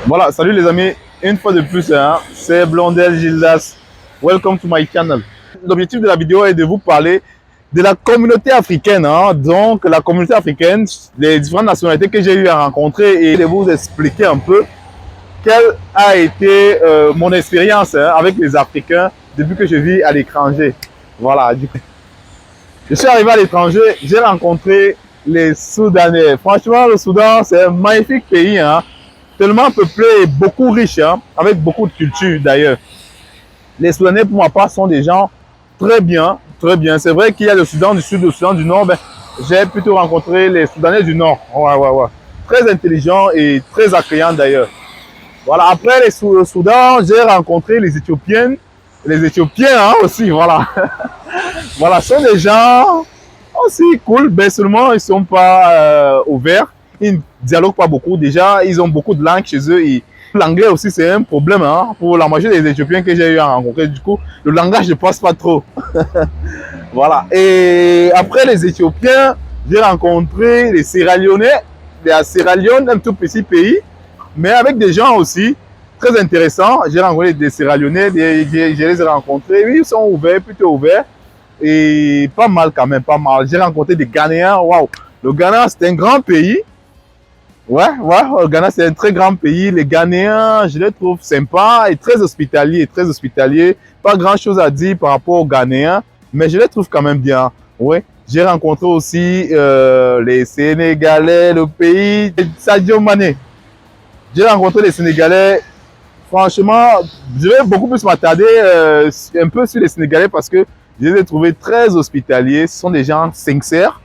Voilà, salut les amis, une fois de plus, hein, c'est Blondel Gildas. Welcome to my channel. L'objectif de la vidéo est de vous parler de la communauté africaine, hein, donc la communauté africaine, les différentes nationalités que j'ai eu à rencontrer et de vous expliquer un peu quelle a été mon expérience hein, avec les Africains depuis que je vis à l'étranger. Voilà, du coup, je suis arrivé à l'étranger, j'ai rencontré les Soudanais. Franchement, le Soudan, c'est un magnifique pays, hein, tellement peuplé et beaucoup riche, hein, avec beaucoup de culture d'ailleurs. Les Soudanais, pour ma part, sont des gens très bien, très bien. C'est vrai qu'il y a le Soudan du Sud, le Soudan du Nord, mais j'ai plutôt rencontré les Soudanais du Nord. Ouais, ouais, ouais. Très intelligents et très accueillants d'ailleurs. Voilà, après le Soudan, j'ai rencontré les Éthiopiennes, les Éthiopiens hein, aussi, voilà. Voilà, ce sont des gens aussi cool, mais seulement ils ne sont pas ouverts. Ils ne dialoguent pas beaucoup. Déjà, ils ont beaucoup de langues chez eux. L'anglais aussi, c'est un problème hein, pour la majorité des Éthiopiens que j'ai eu à rencontrer. Du coup, le langage ne passe pas trop. Voilà. Et après les Éthiopiens, j'ai rencontré les Sierra-Léonais. La Sierra Leone, un tout petit pays, mais avec des gens aussi très intéressants. J'ai rencontré des Sierra-Léonais, je les ai rencontrés. Oui, ils sont ouverts, plutôt ouverts. Et pas mal quand même, pas mal. J'ai rencontré des Ghanéens. Waouh! Le Ghana, c'est un grand pays. Ouais, ouais, le Ghana, c'est un très grand pays. Les Ghanéens, je les trouve sympas et très hospitaliers, très hospitaliers. Pas grand chose à dire par rapport aux Ghanéens, mais je les trouve quand même bien. Oui, j'ai rencontré aussi les Sénégalais, le pays de Sadio Mané. J'ai rencontré les Sénégalais. Franchement, je vais beaucoup plus m'attarder un peu sur les Sénégalais parce que je les ai trouvés très hospitaliers. Ce sont des gens sincères,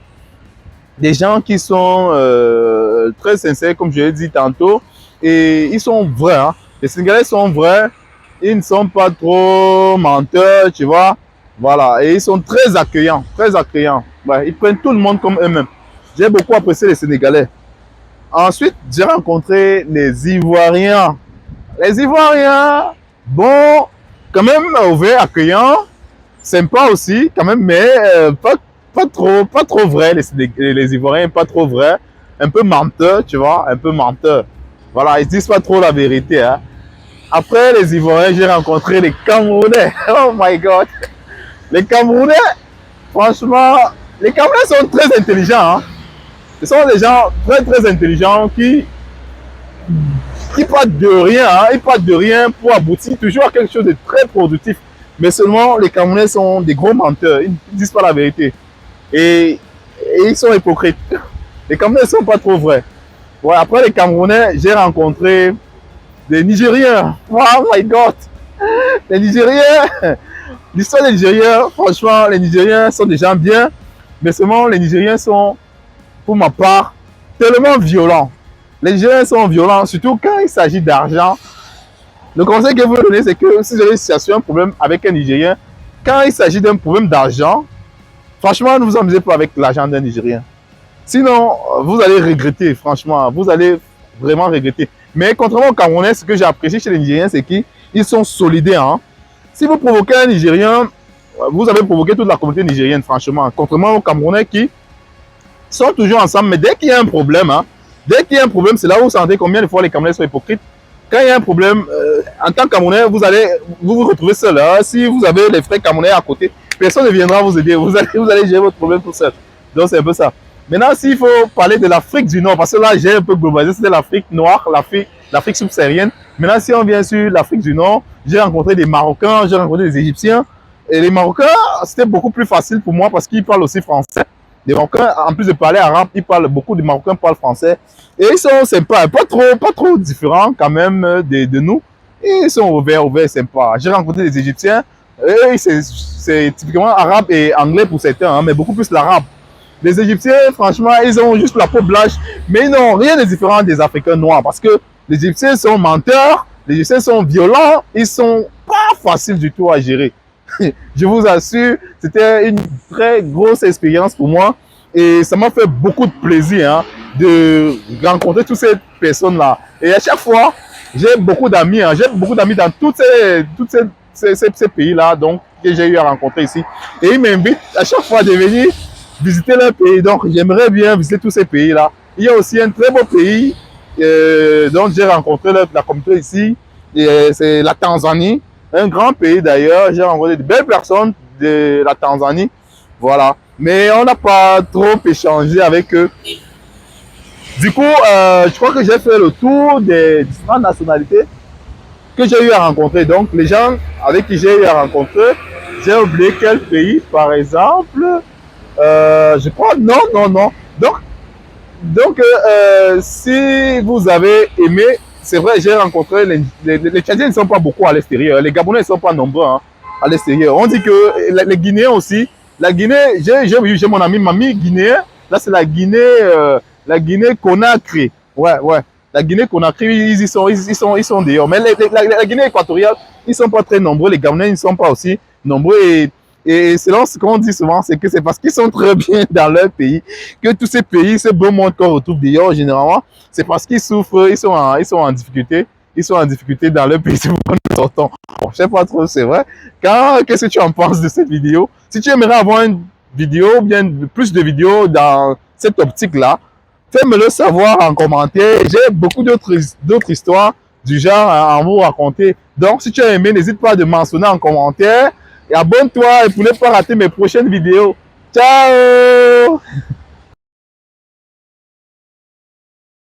des gens qui sont très sincères, comme je l'ai dit tantôt, et ils sont vrais. Hein. Les Sénégalais sont vrais, ils ne sont pas trop menteurs, tu vois. Voilà, et ils sont très accueillants, très accueillants. Ouais, ils prennent tout le monde comme eux-mêmes. J'ai beaucoup apprécié les Sénégalais. Ensuite, j'ai rencontré les Ivoiriens. Les Ivoiriens, bon, quand même ouverts, accueillants, sympa aussi, quand même, mais pas trop vrai, les Ivoiriens, pas trop vrai. Un peu menteurs, tu vois, un peu menteurs. Voilà, ils disent pas trop la vérité. Hein. Après les Ivoiriens, j'ai rencontré les Camerounais. Oh my God. Les Camerounais, franchement, les Camerounais sont très intelligents. Hein. Ce sont des gens très, très intelligents qui partent de rien, hein, ils partent de rien pour aboutir toujours à quelque chose de très productif. Mais seulement les Camerounais sont des gros menteurs, ils ne disent pas la vérité. Et, et ils sont hypocrites. Les Camerounais ne sont pas trop vrais. Ouais, après les Camerounais, j'ai rencontré des Nigériens. Oh my God! Les Nigériens! L'histoire des Nigériens, franchement, les Nigériens sont des gens bien, mais seulement les Nigériens sont, pour ma part, tellement violents. Les Nigériens sont violents, surtout quand il s'agit d'argent. Le conseil que je vous donner, c'est que si vous avez une situation, un problème avec un Nigérien, quand il s'agit d'un problème d'argent, franchement, ne vous amusez pas avec l'argent d'un Nigérien. Sinon, vous allez regretter, franchement, vous allez vraiment regretter. Mais contrairement aux Camerounais, ce que j'ai apprécié chez les Nigériens, c'est qu'ils sont solidaires. Hein. Si vous provoquez un Nigérien, vous avez provoqué toute la communauté nigérienne, franchement. Contrairement aux Camerounais qui sont toujours ensemble, mais dès qu'il y a un problème, hein, dès qu'il y a un problème, c'est là où vous sentez combien de fois les Camerounais sont hypocrites. Quand il y a un problème, en tant que Camerounais, vous retrouver seul. Hein. Si vous avez les frères Camerounais à côté, personne ne viendra vous aider. Vous allez gérer votre problème tout seul. Donc c'est un peu ça. Maintenant, s'il faut parler de l'Afrique du Nord, parce que là, j'ai un peu globalisé, c'était l'Afrique noire, l'Afrique subsaharienne. Maintenant, si on vient sur l'Afrique du Nord, j'ai rencontré des Marocains, j'ai rencontré des Égyptiens. Et les Marocains, c'était beaucoup plus facile pour moi parce qu'ils parlent aussi français. Les Marocains, en plus de parler arabe, beaucoup de Marocains parlent français. Et ils sont sympas, pas trop différents quand même de nous. Et ils sont ouverts, sympas. J'ai rencontré des Égyptiens, et c'est typiquement arabe et anglais pour certains, hein, mais beaucoup plus l'arabe. Les Égyptiens, franchement, ils ont juste la peau blanche, mais ils n'ont rien de différent des Africains noirs parce que les Égyptiens sont menteurs, les Égyptiens sont violents, ils sont pas faciles du tout à gérer. Je vous assure, c'était une très grosse expérience pour moi et ça m'a fait beaucoup de plaisir hein, de rencontrer toutes ces personnes-là. Et à chaque fois, j'ai beaucoup d'amis, hein, dans ces pays-là donc que j'ai eu à rencontrer ici. Et ils m'invitent à chaque fois de venir visiter leur pays. Donc, j'aimerais bien visiter tous ces pays-là. Il y a aussi un très beau pays Donc j'ai rencontré la communauté ici, c'est la Tanzanie, un grand pays d'ailleurs. J'ai rencontré de belles personnes de la Tanzanie, voilà. Mais on n'a pas trop échangé avec eux. Du coup, je crois que j'ai fait le tour des différentes nationalités que j'ai eu à rencontrer. Donc, les gens avec qui j'ai eu à rencontrer, j'ai oublié quel pays, par exemple. Je crois, non, non, non. Donc, si vous avez aimé, c'est vrai, j'ai rencontré les Tchadiens ne sont pas beaucoup à l'extérieur. Les Gabonais ne sont pas nombreux hein, à l'extérieur. On dit que les Guinéens aussi. La Guinée, j'ai mon ami Mami guinéen. Là, c'est la Guinée Conakry. Ouais, ouais. La Guinée Conakry, ils sont dehors. Mais la Guinée équatoriale, ils ne sont pas très nombreux. Les Gabonais, ils ne sont pas aussi nombreux. Et selon ce qu'on dit souvent, c'est que c'est parce qu'ils sont très bien dans leur pays que tous ces pays, ces beaux mondes qu'on retrouve dehors, généralement, c'est parce qu'ils souffrent, ils sont en difficulté. Ils sont en difficulté dans leur pays, c'est pourquoi nous sortons. Bon, je sais pas trop, c'est vrai. Qu'est-ce que tu en penses de cette vidéo? Si tu aimerais avoir une vidéo, bien plus de vidéos dans cette optique-là, fais-me le savoir en commentaire. J'ai beaucoup d'autres histoires du genre à vous raconter. Donc, si tu as aimé, n'hésite pas à mentionner en commentaire. Et abonne-toi pour ne pas rater mes prochaines vidéos. Ciao!